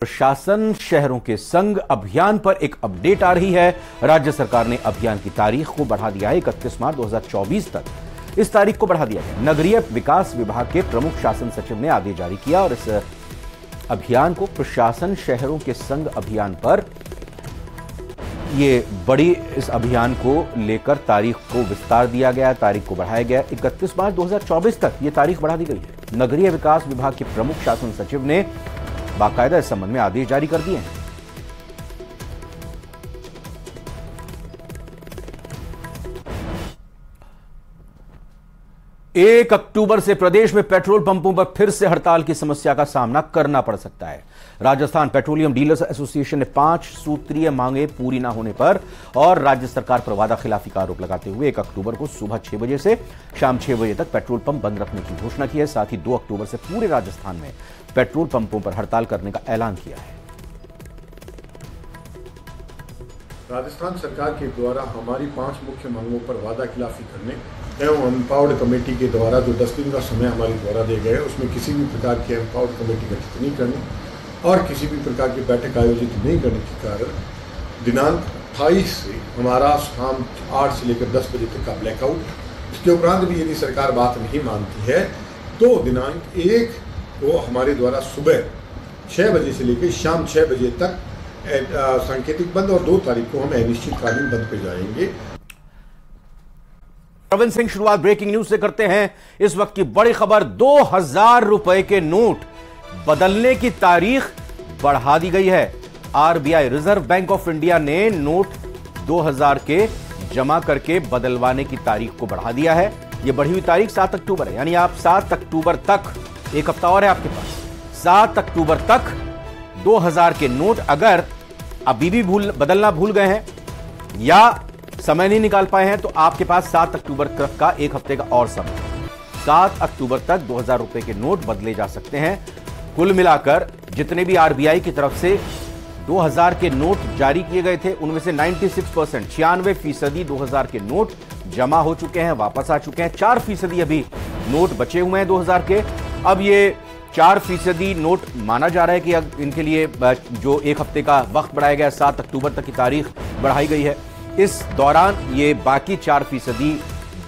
प्रशासन शहरों के संग अभियान पर एक अपडेट आ रही है। राज्य सरकार ने अभियान की तारीख को बढ़ा दिया है 31 मार्च 2024 तक। इस तारीख को बढ़ा दिया गया। नगरीय विकास विभाग के प्रमुख शासन सचिव ने आदेश जारी किया और इस अभियान को प्रशासन शहरों के संग अभियान पर इस अभियान को लेकर तारीख को विस्तार दिया गया, तारीख को बढ़ाया गया 31 मार्च 2024 तक। यह तारीख बढ़ा दी गई है। नगरीय विकास विभाग के प्रमुख शासन सचिव ने बाकायदा इस संबंध में आदेश जारी कर दिए हैं। 1 अक्टूबर से प्रदेश में पेट्रोल पंपों पर फिर से हड़ताल की समस्या का सामना करना पड़ सकता है। राजस्थान पेट्रोलियम डीलर्स एसोसिएशन ने 5 सूत्रीय मांगे पूरी न होने पर और राज्य सरकार पर वादा खिलाफी का आरोप लगाते हुए 1 अक्टूबर को सुबह 6 बजे से शाम 6 बजे तक पेट्रोल पंप बंद रखने की घोषणा की है। साथ ही 2 अक्टूबर से पूरे राजस्थान में पेट्रोल पंपों पर हड़ताल करने का ऐलान किया है। राजस्थान सरकार के द्वारा हमारी 5 मुख्य मांगों पर वादा खिलाफी करने एवं एम्पावर्ड कमेटी के द्वारा जो 10 दिन का समय हमारे द्वारा दिए गए, उसमें किसी भी प्रकार की एम्पावर्ड कमेटी गठित नहीं करने और किसी भी प्रकार की बैठक आयोजित नहीं करने के कारण दिनांक 28 से हमारा शाम 8 से लेकर 10 बजे तक का ब्लैकआउट। इसके उपरांत भी यदि सरकार बात नहीं मानती है तो दिनांक 1 को हमारे द्वारा सुबह 6 बजे से लेकर शाम 6 बजे तक सांकेतिक बंद और 2 तारीख को हम अनिश्चितकालीन बंद पे जाएंगे। प्रवीण सिंह, शुरुआत ब्रेकिंग न्यूज से करते हैं। इस वक्त की बड़ी खबर, 2000 रुपए के नोट बदलने की तारीख बढ़ा दी गई है। RBI reserve bank of India ने नोट 2000 के जमा करके बदलवाने की तारीख को बढ़ा दिया है। यह बढ़ी हुई तारीख 7 अक्टूबर है, यानी आप 7 अक्टूबर तक, एक हफ्ता और है आपके पास, 7 अक्टूबर तक 2000 के नोट अगर अभी भी बदलना भूल गए हैं या समय नहीं निकाल पाए हैं तो आपके पास 7 अक्टूबर तक का एक हफ्ते का और समय। 7 अक्टूबर तक 2000 रुपए के नोट बदले जा सकते हैं। कुल मिलाकर जितने भी आरबीआई की तरफ से 2000 के नोट जारी किए गए थे उनमें से 96%, 96% 2000 के नोट जमा हो चुके हैं, वापस आ चुके हैं। 4% अभी नोट बचे हुए हैं 2000 के। अब ये 4% नोट माना जा रहा है कि अब इनके लिए जो एक हफ्ते का वक्त बढ़ाया गया, 7 अक्टूबर तक की तारीख बढ़ाई गई है। इस दौरान ये बाकी 4%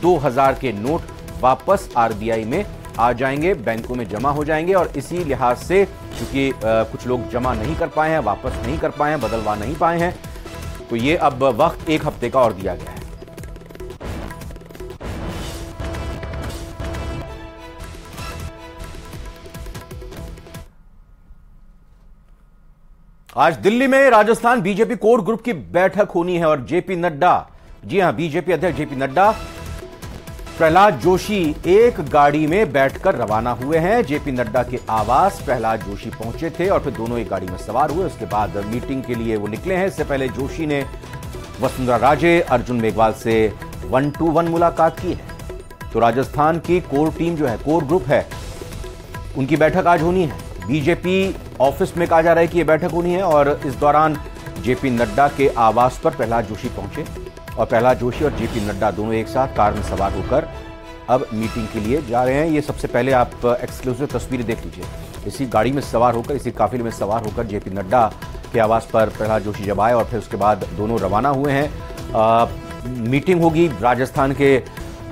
2000 के नोट वापस आरबीआई में आ जाएंगे, बैंकों में जमा हो जाएंगे। और इसी लिहाज से क्योंकि कुछ लोग जमा नहीं कर पाए हैं, वापस नहीं कर पाए हैं, बदलवा नहीं पाए हैं, तो ये अब वक्त एक हफ्ते का और दिया गया है। आज दिल्ली में राजस्थान बीजेपी कोर ग्रुप की बैठक होनी है और जेपी नड्डा, जी हां, बीजेपी अध्यक्ष जेपी नड्डा, प्रहलाद जोशी एक गाड़ी में बैठकर रवाना हुए हैं। जेपी नड्डा के आवास प्रहलाद जोशी पहुंचे थे और फिर दोनों एक गाड़ी में सवार हुए। उसके बाद मीटिंग के लिए वो निकले हैं। इससे पहले जोशी ने वसुंधरा राजे, अर्जुन मेघवाल से 1-to-1 मुलाकात की है। तो राजस्थान की कोर टीम जो है, कोर ग्रुप है, उनकी बैठक आज होनी है। बीजेपी ऑफिस में कहा जा रहा है कि यह बैठक होनी है और इस दौरान जेपी नड्डा के आवास पर प्रहलाद जोशी पहुंचे और प्रहलाद जोशी और जेपी नड्डा दोनों एक साथ कार में सवार होकर अब मीटिंग के लिए जा रहे हैं। ये सबसे पहले आप एक्सक्लूसिव तस्वीरें देख लीजिए। इसी गाड़ी में सवार होकर, इसी काफिले में सवार होकर जेपी नड्डा के आवास पर प्रहलाद जोशी जब आए और फिर उसके बाद दोनों रवाना हुए हैं। मीटिंग होगी। राजस्थान के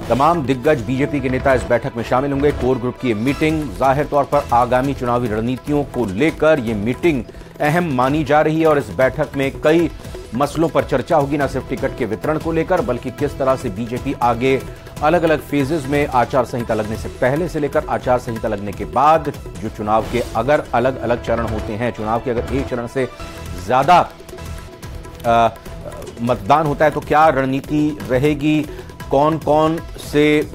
तमाम दिग्गज बीजेपी के नेता इस बैठक में शामिल होंगे। कोर ग्रुप की मीटिंग जाहिर तौर पर आगामी चुनावी रणनीतियों को लेकर ये मीटिंग अहम मानी जा रही है और इस बैठक में कई मसलों पर चर्चा होगी, न सिर्फ टिकट के वितरण को लेकर बल्कि किस तरह से बीजेपी आगे अलग अलग फेजेस में आचार संहिता लगने से पहले से लेकर आचार संहिता लगने के बाद जो चुनाव के अगर अलग अलग चरण होते हैं, चुनाव के अगर एक चरण से ज्यादा मतदान होता है तो क्या रणनीति रहेगी, कौन कौन से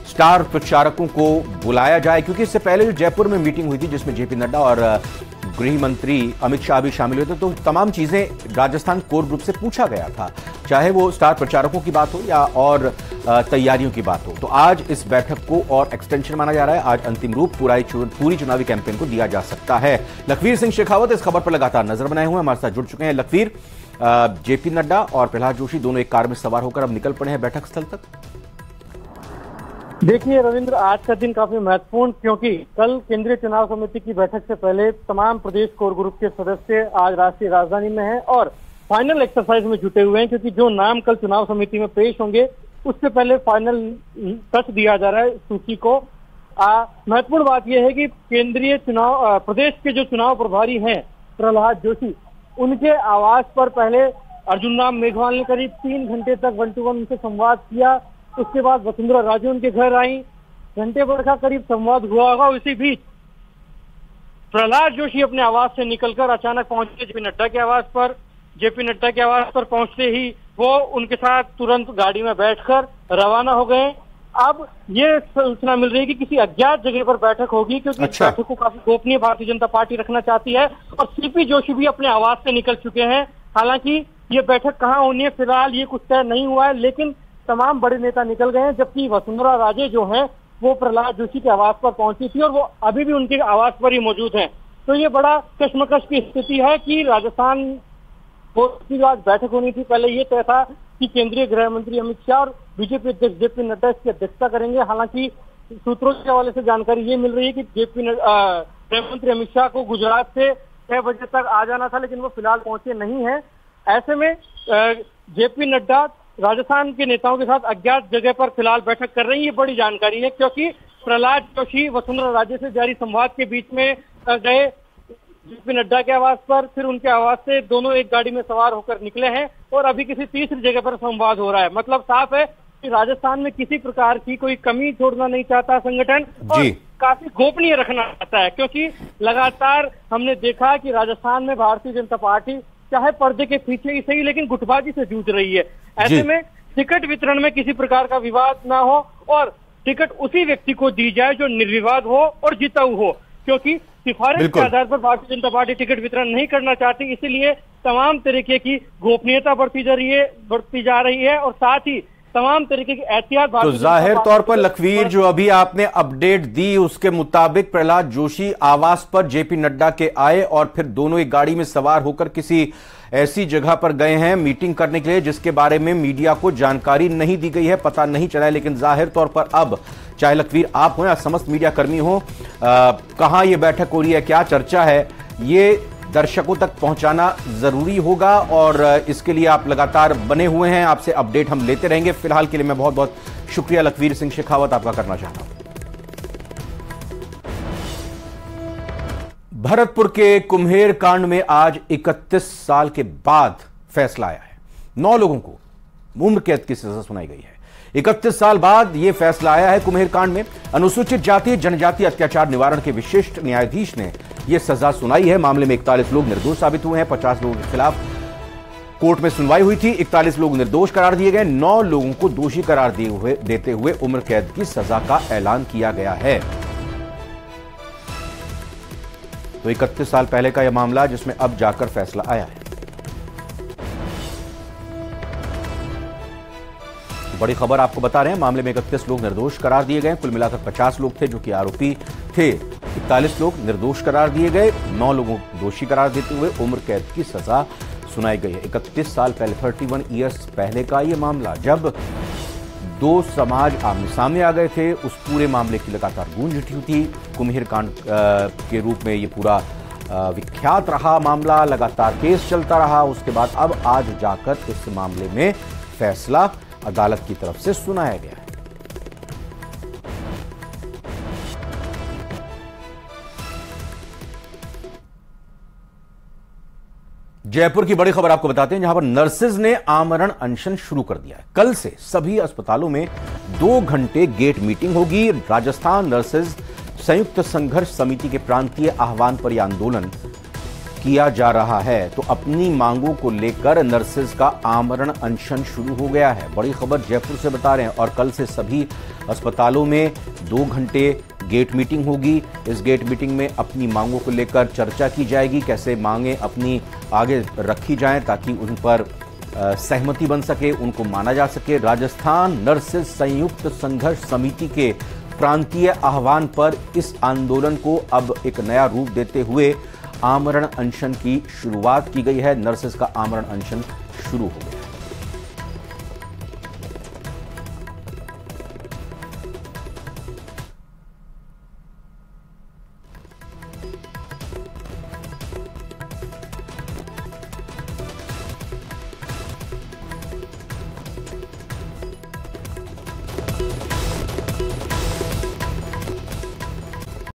स्टार प्रचारकों को बुलाया जाए। क्योंकि इससे पहले जो जयपुर में मीटिंग हुई थी जिसमें जेपी नड्डा और गृह मंत्री अमित शाह भी शामिल हुए थे, तो तमाम चीजें राजस्थान कोर ग्रुप से पूछा गया था, चाहे वो स्टार प्रचारकों की बात हो या और तैयारियों की बात हो। तो आज इस बैठक को और एक्सटेंशन माना जा रहा है। आज अंतिम रूप पूरी चुनावी कैंपेन को दिया जा सकता है। लखवीर सिंह शेखावत इस खबर पर लगातार नजर बनाए हुए हमारे साथ जुड़ चुके हैं। लखवीर, जेपी नड्डा और प्रहलाद जोशी दोनों एक कार में सवार होकर अब निकल पड़े हैं बैठक स्थल तक। देखिए रविंद्र, आज का दिन काफी महत्वपूर्ण, क्योंकि कल केंद्रीय चुनाव समिति की बैठक से पहले तमाम प्रदेश कोर ग्रुप के सदस्य आज राष्ट्रीय राजधानी में हैं और फाइनल एक्सरसाइज में जुटे हुए हैं, क्योंकि जो नाम कल चुनाव समिति में पेश होंगे उससे पहले फाइनल टच दिया जा रहा है सूची को। महत्वपूर्ण बात यह है कि केंद्रीय चुनाव प्रदेश के जो चुनाव प्रभारी हैं प्रहलाद जोशी, उनके आवास पर पहले अर्जुन राम मेघवाल ने करीब 3 घंटे तक 1 to 1 उनसे संवाद किया। उसके बाद वसुंधरा राजे उनके घर आई, घंटे भर का करीब संवाद हुआ होगा। इसी बीच प्रहलाद जोशी अपने आवास से निकलकर अचानक पहुंचे जेपी नड्डा के आवास पर। जेपी नड्डा के आवास पर पहुंचते ही वो उनके साथ तुरंत गाड़ी में बैठकर रवाना हो गए। अब ये सूचना मिल रही है कि किसी अज्ञात जगह पर बैठक होगी, क्योंकि इस बैठक को काफी गोपनीय भारतीय जनता पार्टी रखना चाहती है और सीपी जोशी भी अपने आवास से निकल चुके हैं। हालांकि ये बैठक कहाँ होनी है फिलहाल ये कुछ तय नहीं हुआ है, लेकिन तमाम बड़े नेता निकल गए हैं, जबकि वसुंधरा राजे जो हैं वो प्रहलाद जोशी के आवास पर पहुंची थी और वो अभी भी उनके आवास पर ही मौजूद हैं। तो ये बड़ा कश्मकश की स्थिति है कि राजस्थान की जो आज बैठक होनी थी, पहले ये तय था कि केंद्रीय गृह मंत्री अमित शाह और बीजेपी अध्यक्ष जेपी नड्डा इसकी अध्यक्षता करेंगे। हालांकि सूत्रों के हवाले से जानकारी ये मिल रही है कि गृह मंत्री अमित शाह को गुजरात से 6 बजे तक आ जाना था, लेकिन वो फिलहाल पहुंचे नहीं है। ऐसे में जेपी नड्डा राजस्थान के नेताओं के साथ अज्ञात जगह पर फिलहाल बैठक कर रही है। ये बड़ी जानकारी है, क्योंकि प्रहलाद जोशी वसुंधरा राजे से जारी संवाद के बीच में गए जेपी नड्डा के आवास पर, फिर उनके आवास से दोनों एक गाड़ी में सवार होकर निकले हैं और अभी किसी तीसरी जगह पर संवाद हो रहा है। मतलब साफ है कि राजस्थान में किसी प्रकार की कोई कमी छोड़ना नहीं चाहता संगठन और काफी गोपनीय रखना चाहता है, क्योंकि लगातार हमने देखा कि राजस्थान में भारतीय जनता पार्टी चाहे पर्दे के पीछे ही सही लेकिन गुटबाजी से जूझ रही है। ऐसे में टिकट वितरण में किसी प्रकार का विवाद ना हो और टिकट उसी व्यक्ति को दी जाए जो निर्विवाद हो और जिताऊ हो, क्योंकि सिफारिश के आधार पर भारतीय जनता पार्टी टिकट वितरण नहीं करना चाहती। इसीलिए तमाम तरीके की गोपनीयता बढ़ती जा रही है और साथ ही तमाम तरीके की एहतियात। तो जाहिर तौर पर लखवीर, जो अभी आपने अपडेट दी उसके मुताबिक प्रहलाद जोशी आवास पर जेपी नड्डा के आए और फिर दोनों एक गाड़ी में सवार होकर किसी ऐसी जगह पर गए हैं मीटिंग करने के लिए जिसके बारे में मीडिया को जानकारी नहीं दी गई है, पता नहीं चला है। लेकिन जाहिर तौर पर अब चाहे लखवीर आप हो या समस्त मीडिया कर्मी हो, कहां ये बैठक हो रही है, क्या चर्चा है, ये दर्शकों तक पहुंचाना जरूरी होगा और इसके लिए आप लगातार बने हुए हैं। आपसे अपडेट हम लेते रहेंगे। फिलहाल के लिए मैं बहुत बहुत शुक्रिया लखवीर सिंह शेखावत आपका करना चाहता हूं। भरतपुर के कुम्हेर कांड में आज 31 साल के बाद फैसला आया है। 9 लोगों को उम्र कैद की सजा सुनाई गई है। 31 साल बाद यह फैसला आया है कुम्हेर कांड में। अनुसूचित जाति जनजाति अत्याचार निवारण के विशिष्ट न्यायाधीश ने यह सजा सुनाई है। मामले में 41 लोग निर्दोष साबित हुए हैं। 50 लोगों के खिलाफ कोर्ट में सुनवाई हुई थी। 41 लोग निर्दोष करार दिए गए। 9 लोगों को दोषी करार देते हुए उम्र कैद की सजा का ऐलान किया गया है। तो 31 साल पहले का यह मामला जिसमें अब जाकर फैसला आया है। बड़ी खबर आपको बता रहे हैं, मामले में 31 लोग निर्दोष करार दिए गए। कुल मिलाकर 50 लोग थे जो कि आरोपी थे। 41 लोग निर्दोष करार दिए गए। 9 लोगों को दोषी करार देते हुए उम्र कैद की सजा सुनाई गई है। 31 साल पहले 31 ईयर्स पहले का यह मामला, जब 2 समाज आमने सामने आ गए थे, उस पूरे मामले की लगातार गूंज उठी थी। कुम्हेर कांड के रूप में ये पूरा विख्यात रहा मामला, लगातार केस चलता रहा। उसके बाद अब आज जाकर इस मामले में फैसला अदालत की तरफ से सुनाया गया है। जयपुर की बड़ी खबर आपको बताते हैं, जहां पर नर्सेज ने आमरण अनशन शुरू कर दिया है। कल से सभी अस्पतालों में 2 घंटे गेट मीटिंग होगी। राजस्थान नर्सेज संयुक्त संघर्ष समिति के प्रांतीय आह्वान पर यह आंदोलन किया जा रहा है। तो अपनी मांगों को लेकर नर्सेज का आमरण अनशन शुरू हो गया है। बड़ी खबर जयपुर से बता रहे हैं। और कल से सभी अस्पतालों में 2 घंटे गेट मीटिंग होगी। इस गेट मीटिंग में अपनी मांगों को लेकर चर्चा की जाएगी, कैसे मांगें अपनी आगे रखी जाएं ताकि उन पर सहमति बन सके, उनको माना जा सके। राजस्थान नर्सेज संयुक्त संघर्ष समिति के प्रांतीय आह्वान पर इस आंदोलन को अब एक नया रूप देते हुए आमरण अनशन की शुरुआत की गई है। नर्सेज का आमरण अनशन शुरू हो गया।